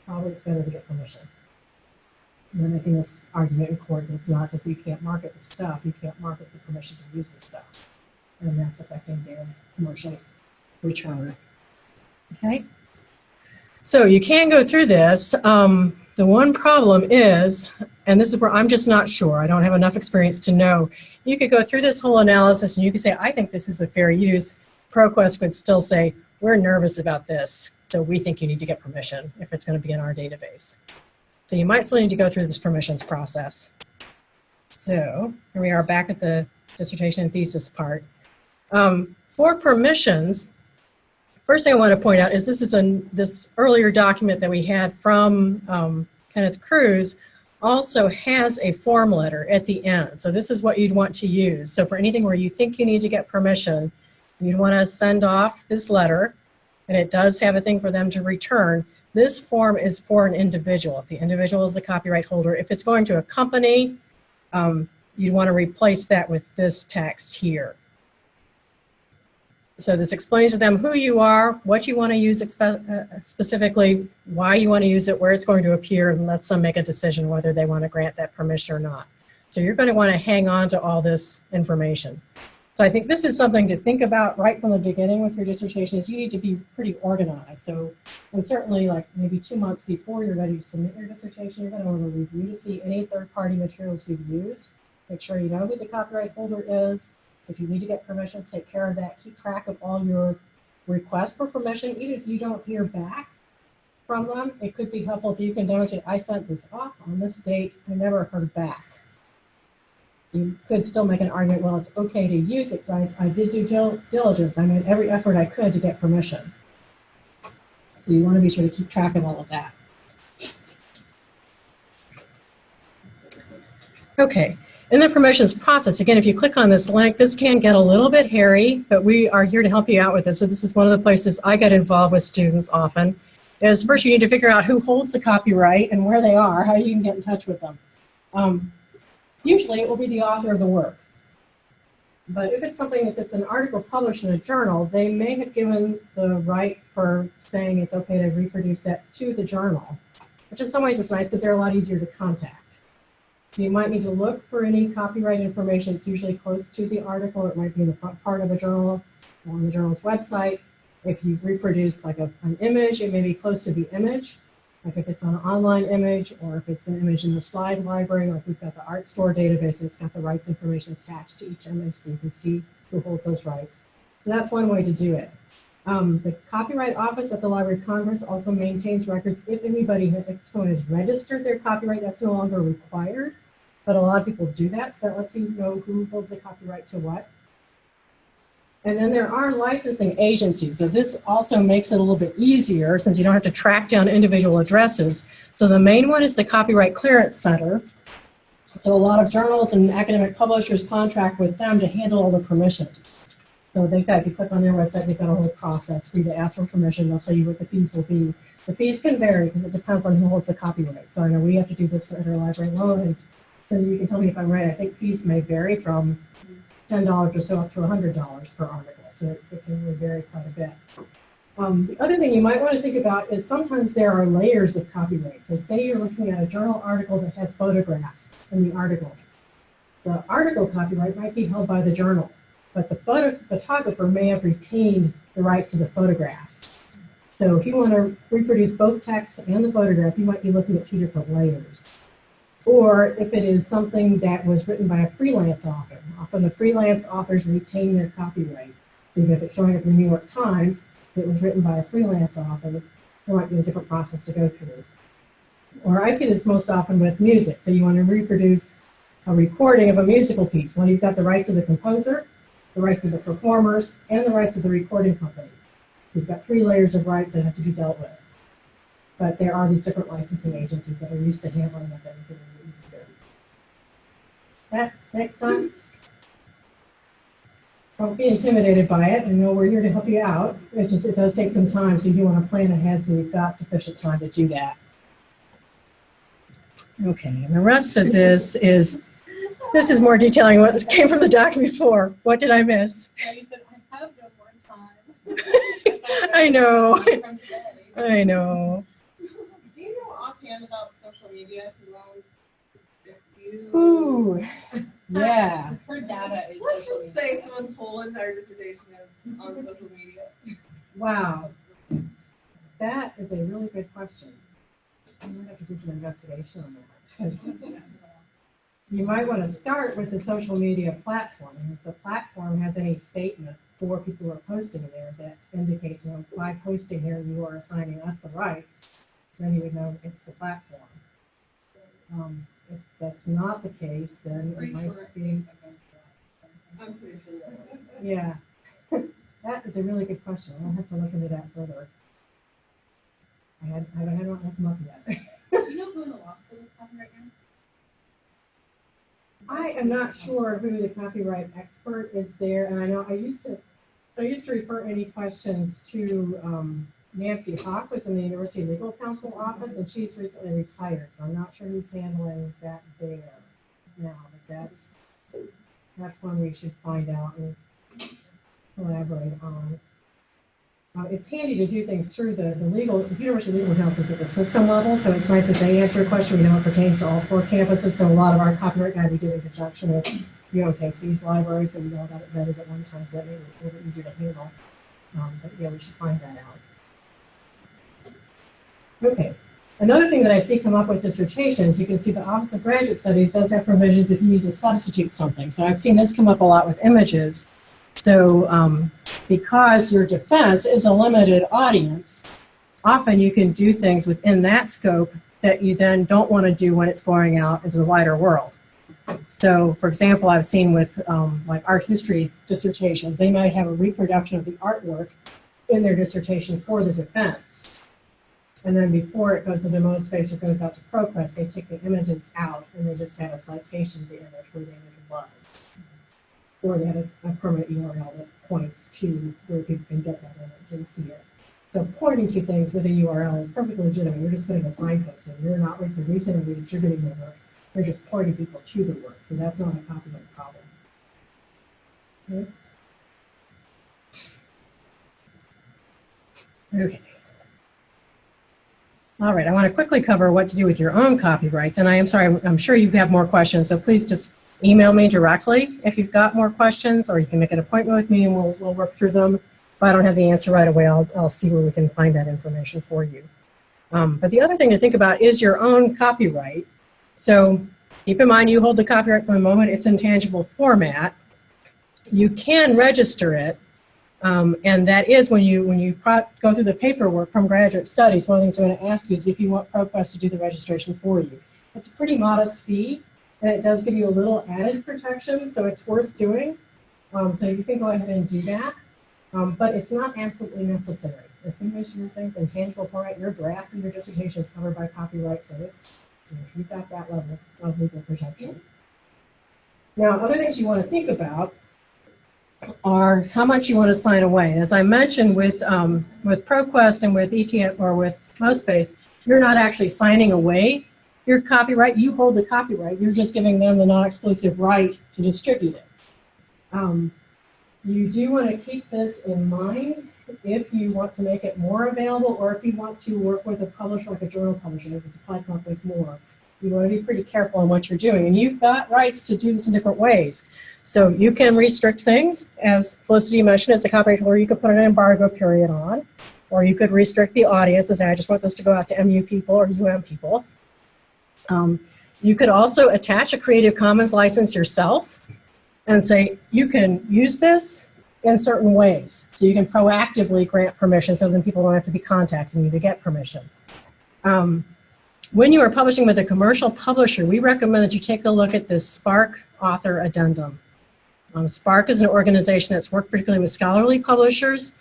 probably it's better to get permission. And they're making this argument in court that it's not just you can't market the stuff, you can't market the permission to use the stuff. And that's affecting their commercial return. Okay? So you can go through this. The one problem is, and this is where I'm just not sure, I don't have enough experience to know, you could go through this whole analysis and you could say, I think this is a fair use. ProQuest would still say, we're nervous about this, so we think you need to get permission if it's going to be in our database. So you might still need to go through this permissions process. So here we are back at the dissertation and thesis part. For permissions, first thing I want to point out is this is this earlier document that we had from Kenneth Cruz also has a form letter at the end. So this is what you'd want to use. So for anything where you think you need to get permission, you'd want to send off this letter, and it does have a thing for them to return. This form is for an individual. If the individual is the copyright holder, if it's going to a company, you'd want to replace that with this text here. So this explains to them who you are, what you want to use specifically, why you want to use it, where it's going to appear, and lets them make a decision whether they want to grant that permission or not. So you're going to want to hang on to all this information. So I think this is something to think about right from the beginning with your dissertation, is you need to be pretty organized. So, and certainly like maybe 2 months before you're ready to submit your dissertation, you're going to want to review to see any third-party materials you've used. Make sure you know who the copyright holder is. If you need to get permissions, take care of that. Keep track of all your requests for permission. Even if you don't hear back from them, it could be helpful if you can demonstrate, I sent this off on this date, I never heard back. You could still make an argument, well, it's okay to use it because I did due diligence. I made every effort I could to get permission. So you want to be sure to keep track of all of that. Okay. In the permissions process, again, if you click on this link, this can get a little bit hairy, but we are here to help you out with this. So this is one of the places I get involved with students often, is first you need to figure out who holds the copyright and where they are, how you can get in touch with them. Usually it will be the author of the work. But if it's something, if it's an article published in a journal, they may have given the right for saying it's okay to reproduce that to the journal, which in some ways is nice because they're a lot easier to contact. So you might need to look for any copyright information. It's usually close to the article. It might be in the front part of a journal or on the journal's website. If you reproduce like an image, it may be close to the image. Like if it's an online image or if it's an image in the slide library, like we've got the art store database, and it's got the rights information attached to each image so you can see who holds those rights. So that's one way to do it. The Copyright Office at the Library of Congress also maintains records if someone has registered their copyright, that's no longer required, but a lot of people do that, so that lets you know who holds the copyright to what. And then there are licensing agencies, so this also makes it a little bit easier since you don't have to track down individual addresses. So the main one is the Copyright Clearance Center. So a lot of journals and academic publishers contract with them to handle all the permissions. So if you click on their website, they've got a whole process for you to ask for permission. They'll tell you what the fees will be. The fees can vary because it depends on who holds the copyright. So I know we have to do this for interlibrary loan, and so you can tell me if I'm right. I think fees may vary from $10 or so up to $100 per article. So it can really vary quite a bit. The other thing you might want to think about is sometimes there are layers of copyright. So say you're looking at a journal article that has photographs in the article. The article copyright might be held by the journal, but the photographer may have retained the rights to the photographs. So if you want to reproduce both text and the photograph, you might be looking at 2 different layers. Or if it is something that was written by a freelance author, often the freelance authors retain their copyright. So if it's showing up in the New York Times, it was written by a freelance author, there might be a different process to go through. Or I see this most often with music. So you want to reproduce a recording of a musical piece. Well, you've got the rights of the composer, the rights of the performers, and the rights of the recording company. So you've got 3 layers of rights that have to be dealt with. But there are these different licensing agencies that are used to handling that everything easier. That makes sense? Don't be intimidated by it. I know we're here to help you out. It does take some time, so you want to plan ahead so you've got sufficient time to do that. Okay, and the rest of this is more detailing what came from the document before. What did I miss?
Yeah, you said, I have no more time.
I know. I know.
Do you know offhand about social media?
Ooh, yeah.
Her data is
Let's
social
just
media.
say someone's whole entire dissertation is on social media.
Wow. That is a really good question. I'm going to have to do some investigation on that. 'Cause you might want to start with the social media platform. And if the platform has any statement for people who are posting there that indicates, by posting here, you are assigning us the rights, then you would know it's the platform. If that's not the case, then it might be.
I'm pretty sure that.
Yeah. That is a really good question. I'll have to look into that further. I haven't looked them up yet.
Do you know who in the law school is talking right now?
I am not sure who the copyright expert is there, and I know I used to refer any questions to Nancy Hawk was in the University Legal Counsel's office, and she's recently retired, so I'm not sure who's handling that there now, but that's one we should find out and collaborate on. It's handy to do things through the University Legal Counsel at the system level, so it's nice if they answer a question. We know it pertains to all 4 campuses, so a lot of our copyright guide we did in conjunction with UMKC's library, so we know about it better at one time, so that made it a little bit easier to handle. But yeah, we should find that out. Okay. Another thing that I see come up with dissertations, you can see the Office of Graduate Studies does have provisions if you need to substitute something. So I've seen this come up a lot with images. So because your defense is a limited audience, often you can do things within that scope that you then don't want to do when it's going out into the wider world. So for example, I've seen with like art history dissertations, they might have a reproduction of the artwork in their dissertation for the defense. And then before it goes into MOspace or goes out to ProQuest, they take the images out and they just have a citation of the image where the image was. Or they have a permanent URL that points to where people can get that image and see it. So pointing to things with a URL is perfectly legitimate. You're just putting a signpost in. You're not reproducing or redistributing the work. You're just pointing people to the work. So that's not a copyright problem. Okay. All right, I want to quickly cover what to do with your own copyrights. And I am sorry, I'm sure you have more questions, so please just email me directly if you've got more questions, or you can make an appointment with me and we'll work through them. If I don't have the answer right away, I'll see where we can find that information for you. But the other thing to think about is your own copyright. So keep in mind you hold the copyright for the moment. It's in tangible format. You can register it. And that is when you go through the paperwork from Graduate Studies, one of the things I'm going to ask you is if you want ProQuest to do the registration for you. It's a pretty modest fee, and it does give you a little added protection, so it's worth doing. So you can go ahead and do that, but it's not absolutely necessary. As soon as your thing's in tangible format, your draft and your dissertation is covered by copyright, so you've got that level of legal protection. Now, other things you want to think about are how much you want to sign away. As I mentioned with ProQuest and with ETF or with MOspace, you're not actually signing away your copyright. You hold the copyright. You're just giving them the non-exclusive right to distribute it. You do want to keep this in mind if you want to make it more available, or if you want to work with a publisher like a journal publisher, like the supply companies more. You want to be pretty careful on what you're doing. And you've got rights to do this in different ways. So you can restrict things, as Felicity mentioned, as a copyright holder, you could put an embargo period on, or you could restrict the audience and say, I just want this to go out to MU people or UM people. You could also attach a Creative Commons license yourself and say, you can use this in certain ways. So you can proactively grant permission so then people don't have to be contacting you to get permission. When you are publishing with a commercial publisher, we recommend that you take a look at this Spark Author Addendum. Spark is an organization that's worked particularly with scholarly publishers,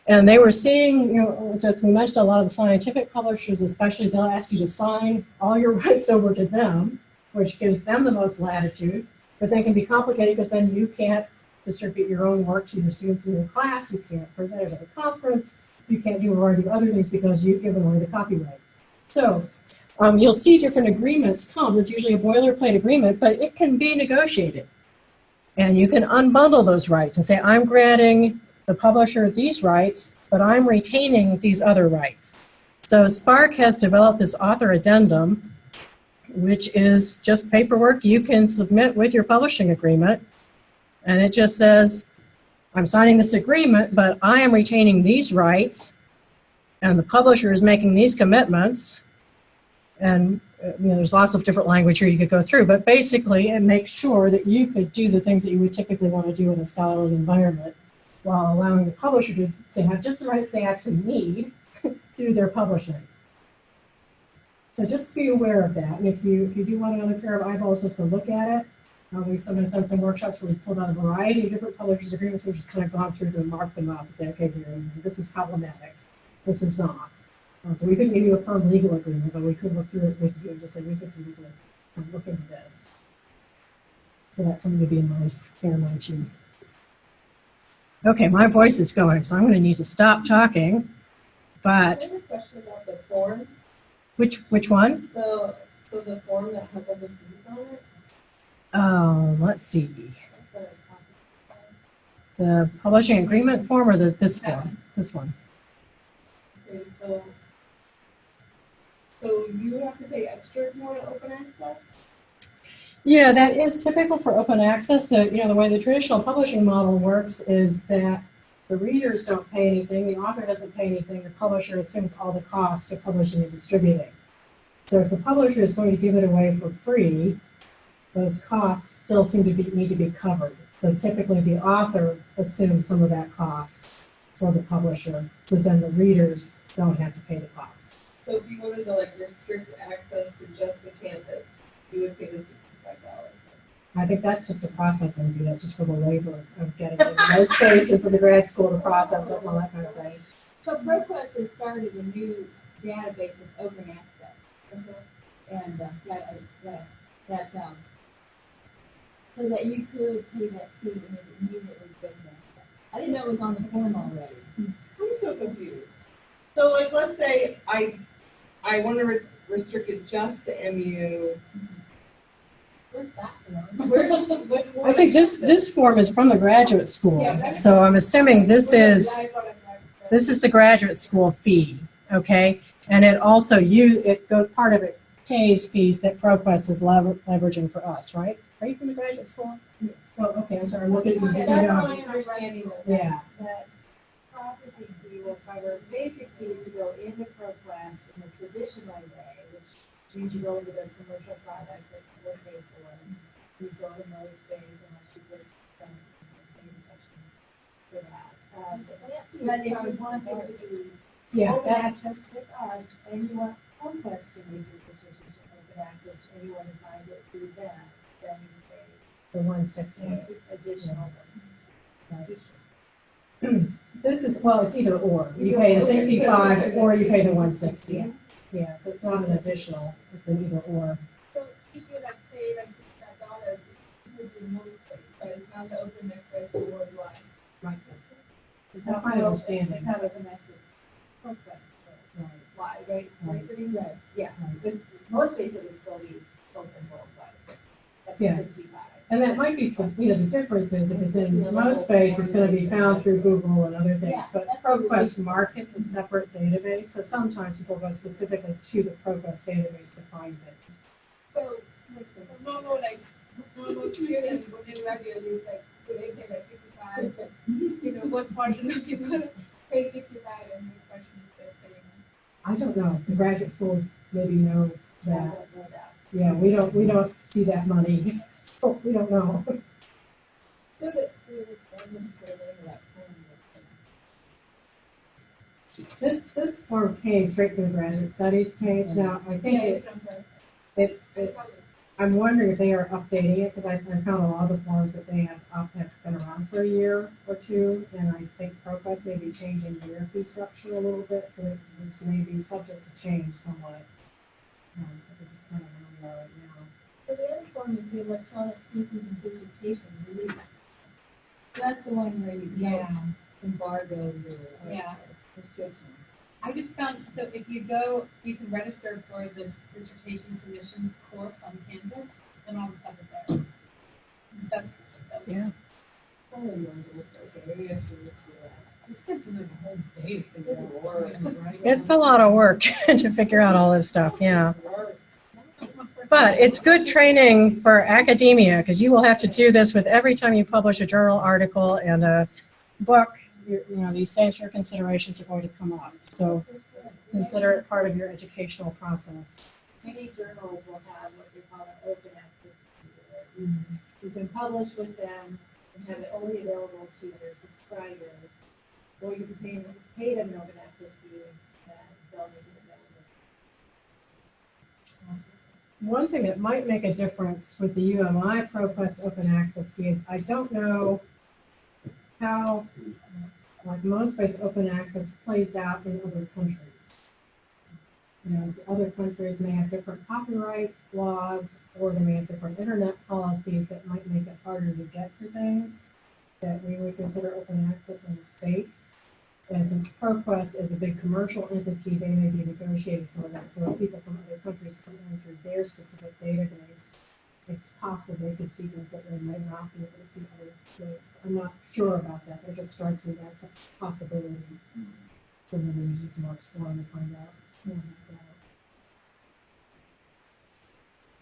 and they were seeing, so as we mentioned, a lot of the scientific publishers especially, they'll ask you to sign all your rights over to them, which gives them the most latitude, but they can be complicated because then you can't distribute your own work to your students in your class, you can't present it at a conference, you can't do a variety of other things because you've given away the copyright. So you'll see different agreements come. There's usually a boilerplate agreement, but it can be negotiated. And you can unbundle those rights and say, I'm granting the publisher these rights, but I'm retaining these other rights. So Spark has developed this author addendum, which is just paperwork you can submit with your publishing agreement. And it just says, I'm signing this agreement, but I am retaining these rights, and the publisher is making these commitments. And there's lots of different language here you could go through, but basically it makes sure that you could do the things that you would typically want to do in a scholarly environment while allowing the publisher to have just the rights they actually need to do their publishing. So just be aware of that. And if you do want another pair of eyeballs just to look at it, we've sometimes done some workshops where we've pulled out a variety of different publishers' agreements. We've just kind of gone through them and marked them up and say, okay, here, this is problematic, this is not. So we couldn't give you a firm legal agreement, but we could look through it with you and just say, we think you need to look into this. So that's something to be in mind, bear in mind too. Okay, my voice is going, so I'm going to need to stop talking. But
I have a question about the form.
which one?
So the form that has all the fees on it.
Oh, let's see. The publishing agreement form or this form? This one.
Okay, so you have to pay extra if you want to open access?
Yeah, that is typical for open access. The way the traditional publishing model works is that the readers don't pay anything, the author doesn't pay anything, the publisher assumes all the costs of publishing and distributing. So if the publisher is going to give it away for free, those costs still need to be covered. So typically the author assumes some of that cost for the publisher, so then the readers don't have to pay the cost.
So if you wanted to restrict access to just the campus, you would pay the $65.
I think that's just a processing fee. That's just for the labor of getting it in MOspace and for the grad school to process it and all that kind of thing.
So ProQuest has started a new database of open access. And so that you could pay that fee and it immediately goes access. I didn't know it was on the form already.
I'm so confused. So let's say I want to restrict it just to MU.
Where's that form?
I think this form is from the graduate school. So I'm assuming this is the graduate school fee, okay? And it also part of it pays fees that ProQuest is leveraging for us, right? Are you from the graduate school? Yeah. Oh, okay. I'm sorry. I'm looking at these.
That's my understanding of that.
Yeah.
That processing fee will cover basic fees to go into ProQuest in the traditional way, which means you go into their commercial product that you will pay for. You go to MOspace unless you get some payment section for that. But if you wanted to do open access with us, and you want ProQuest to make your decision to open access, and you want to find it through them, then you pay
The 160.
additional ones.
It's either or. You pay the 65 or you pay the 160. Yeah, so it's not an additional. It's an either or.
So if you pay $65, you would do MOspace, but it's not the open access to worldwide.
Right. That's my understanding.
It's not open access. ProQuest.
Right.
Why, right?
Right.
Felicity? Right. Yeah, but MOspace it would still be open worldwide. At
Yeah.
65.
And that might be some, the difference is if it's in MOspace, it's going to be found through Google and other things.
Yeah,
But
that's
ProQuest markets a separate database, so sometimes people go specifically to the ProQuest database to find things.
So, normal students would in regularly would they pay 65, but what portion of people pay 65 and what portion is they paying?
I don't know. The graduate schools maybe know
I
that.
don't know that.
Yeah, we don't see that money, so we don't know. This form came straight from the graduate studies page. Now, I think I'm wondering if they are updating it, because I found a lot of the forms that they have been around for a year or two, and I think ProQuest may be changing their fee structure a little bit, so that this may be subject to change somewhat. But this is kind of where we are right now.
So the other form is the electronic thesis and dissertation release. So that's the one where you get embargoes or restrictions.
I just found, so if you go, you can register for the dissertation submissions course on Canvas, and all the stuff is there. That's
Yeah. It's a lot of work to figure out all this stuff, yeah. But it's good training for academia, because you will have to do this with every time you publish a journal article and a book. These same sort of considerations are going to come up. So consider it part of your educational process.
Many journals will have what they call an open access fee. You can publish with them and have it only available to their subscribers, or you can pay them an open access fee and they'll make it available.
One thing that might make a difference with the UMI ProQuest open access fee is I don't know how MOspace open access plays out in other countries. Other countries may have different copyright laws, or they may have different internet policies that might make it harder to get to things that we would consider open access in the States. And since ProQuest is a big commercial entity, they may be negotiating some of that. So if people from other countries come in through their specific database, it's possible they could see things that they might not be able to see other things. I'm not sure about that, but it just strikes me that's a possibility. So then we do some more exploring to find out more about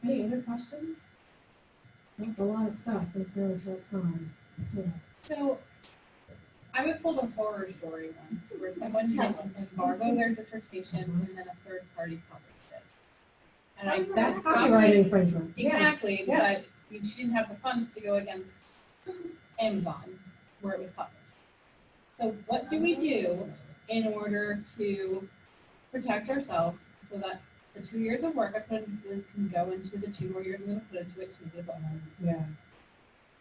that. Any other questions? That's a lot of stuff in a fairly short time. Yeah.
So, I was told a horror story once where someone didn't embargo their dissertation and then a third party published it. And
That's copyright infringement.
Exactly,
Yeah.
but she didn't have the funds to go against Amazon where it was published. So what do we do in order to protect ourselves so that the 2 years of work I put into this can go into the 2 more years I'm going to put into it to make it a book?
Yeah.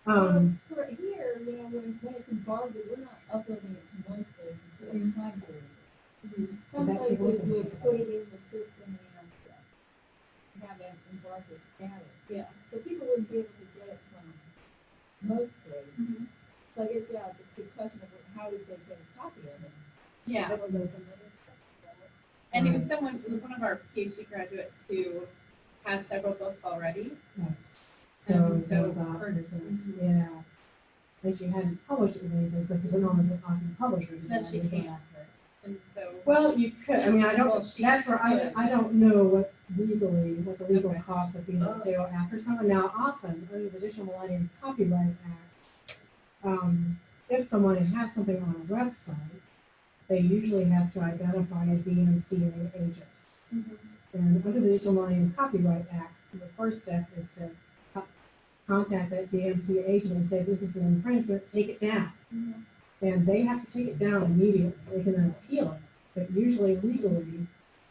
For here, when it's embargoed, we're not uploading it to MOspace until a time period. Some
So that people
places
can-
would put it in the system and have an embargo status.
Yeah.
So people wouldn't be able to get it from MOspace. So I guess, yeah, it's a good question of how did they get a copy of it?
Yeah.
It was open.
And it was one of our PhD graduates who has several books already.
Yes.
And
So
so for-
yeah. Like you hadn't published it with any business because it only been often publishers.
Then she
can't.
can't. And so.
Well, you could. I mean, I don't.
Well, she
That's where
could.
I don't know what the legal
Okay.
costs would be to do after someone. Now, often under the Digital Millennium Copyright Act, if someone has something on a website, they usually have to identify a DMCA agent. And under the Digital Millennium Copyright Act, the first step is to contact that DMCA agent and say, this is an infringement, take it down. And they have to take it down immediately. They can then appeal it. But usually legally,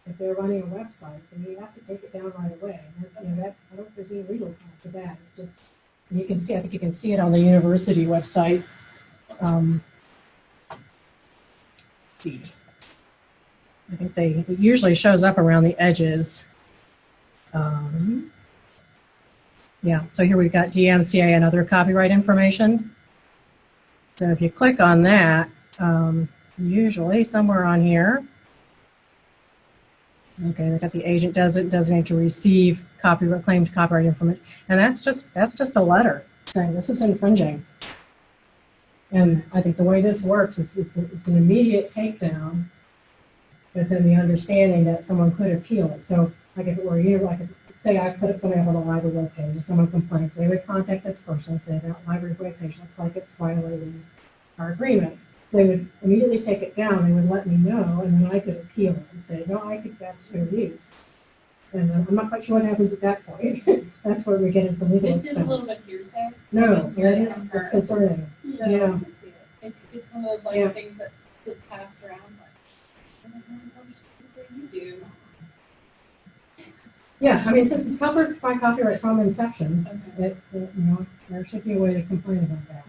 if they're running a website, then you have to take it down right away. And that's, that, I don't think there's any legal cost to that. It's just, you can see, I think you can see it on the university website. See. I think it usually shows up around the edges. Yeah, so here we've got DMCA and other copyright information. So if you click on that, usually somewhere on here, okay, they got the agent doesn't to receive claimed copyright information, and that's just a letter saying this is infringing. And I think the way this works is it's an immediate takedown, but then the understanding that someone could appeal it. So like if it were you, like say I put up something up on the library webpage, and someone complains, they would contact this person and say that library webpage looks like it's violating our agreement. They would immediately take it down. They would let me know, and then I could appeal it and say, no, that's fair use. And I'm not quite sure what happens at that point. That's where we get into legal
This is a little
expense.
bit hearsay.
No, it's concerning.
So
Yeah.
it's one of those
Yeah.
things that gets passed around like, I don't know what you do.
Yeah, I mean, since it's covered by copyright from inception,
Okay.
there should be a way to complain about that.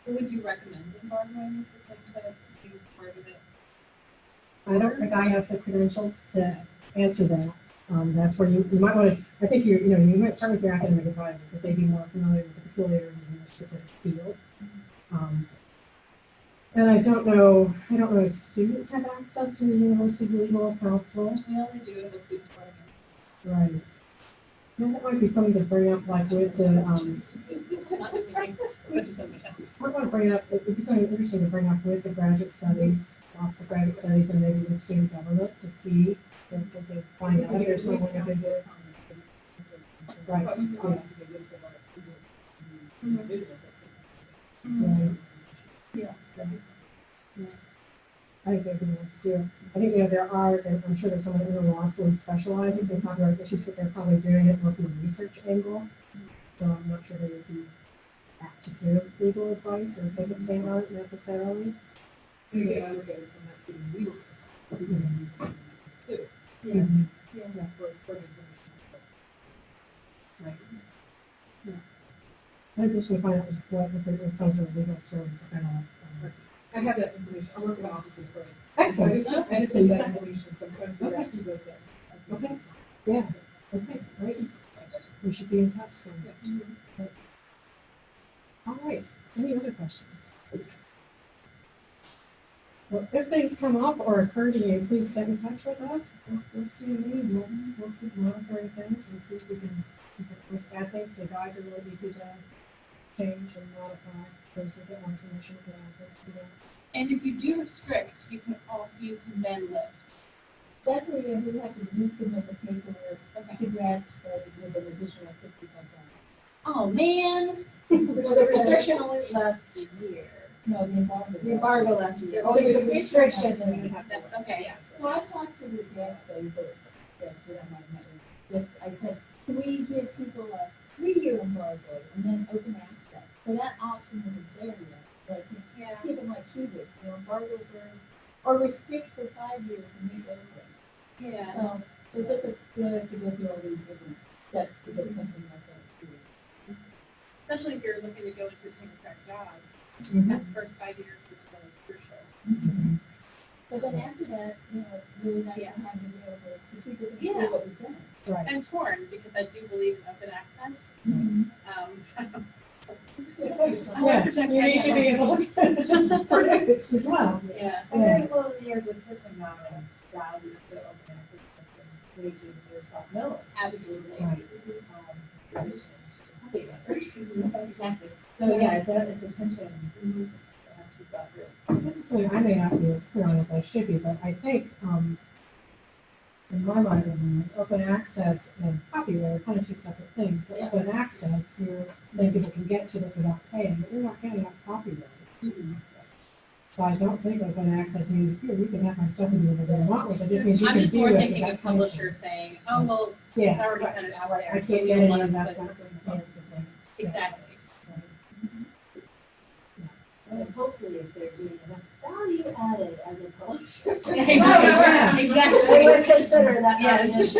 Would you recommend embargoing to use part of it?
I don't think I have the credentials to answer that. That's where you might want to. I think you might start with your academic advisor because they'd be more familiar with the peculiarities in a specific field. And I don't know if students have access to the university legal counsel.
We only do it with students for
Right. Yeah, that might be something to bring up, like with the.
not speaking, but to somebody else.
I want to bring up. It would be something interesting to bring up with the graduate studies, Office of Graduate Studies, and maybe with student government to see if they find out if there's someone that could do it. Right. Yeah. Right. Yeah. I think they'd be nice to do it. I think there are, and I'm sure there's someone in the law school who specializes in copyright issues, but they're probably doing it more from a research angle. So I'm not sure they would be apt to give legal advice or take a stand on it necessarily.
Again, I look at it from that being legal.
Yeah.
Yeah. For the information.
Right. Yeah. I additionally find out what if it was some sort of legal service that kind of.
I have that information. I work in the office of Craig.
Excellent.
I just need that information, so I'm trying to figure out who does that.
Okay. Yeah. Okay. Great. We should be in touch then. All right. Any other questions? Well, if things come up or occur to you, please get in touch with us. We'll see you need. We'll keep monitoring things and see if we can just add things. The guides are really easy to change and modify. Those will get more information we can add things to that.
And if you do restrict, you can then lift.
That's where you have to resubmit the paperwork to grant studies with an additional $65.
Oh, man.
Well, the restriction only lasts a year.
No, the embargo.
The embargo lasts a year.
Oh,
Oh,
the
the restriction, then you would have to.
Okay, yeah.
So I talked to the grant studies that did on my network. I said, can we give people a 3-year embargo and then open access? So that option isn't there yet. Like, people might choose it, embargo or restrict for 5 years and leave open.
Yeah.
So it's just good to go through all these different steps to get something like that through.
Especially if you're looking to go into a temporary job.
Mhm.
That first 5 years is really crucial.
But then after that, it's really nice to
Yeah.
have it available so people can see
Yeah.
what we've done.
Right.
I'm torn because I do believe in open access. I want
Yeah,
to protect
you need to be
myself.
able to protect this as well.
Yeah.
I think, well, there's a certain amount of value to open access and making yourself known.
Absolutely.
Right.
Physicians to help others.
Exactly.
So yeah, it's a tension.
That has to be got through.
This is something I may not be as clear on as I should be, but I think, in my mind, open access and copyright are kind of two separate things. So
Yeah.
open access, you're saying people can get to this without paying, but you're not getting out copyright. So I don't think open access means, here, you can have my stuff and do whatever you want with it. It just means you
I'm
can
just
view
more
it
thinking
without
of
paying.
publishers saying, oh, well, it's
Yeah,
already kind of out there.
I
so
can't
we
get
don't
any
wanna
investment.
put- Exactly.
And hopefully if they're doing enough value added as a publisher.
Yeah,
They
exactly.
would consider that.
Yes.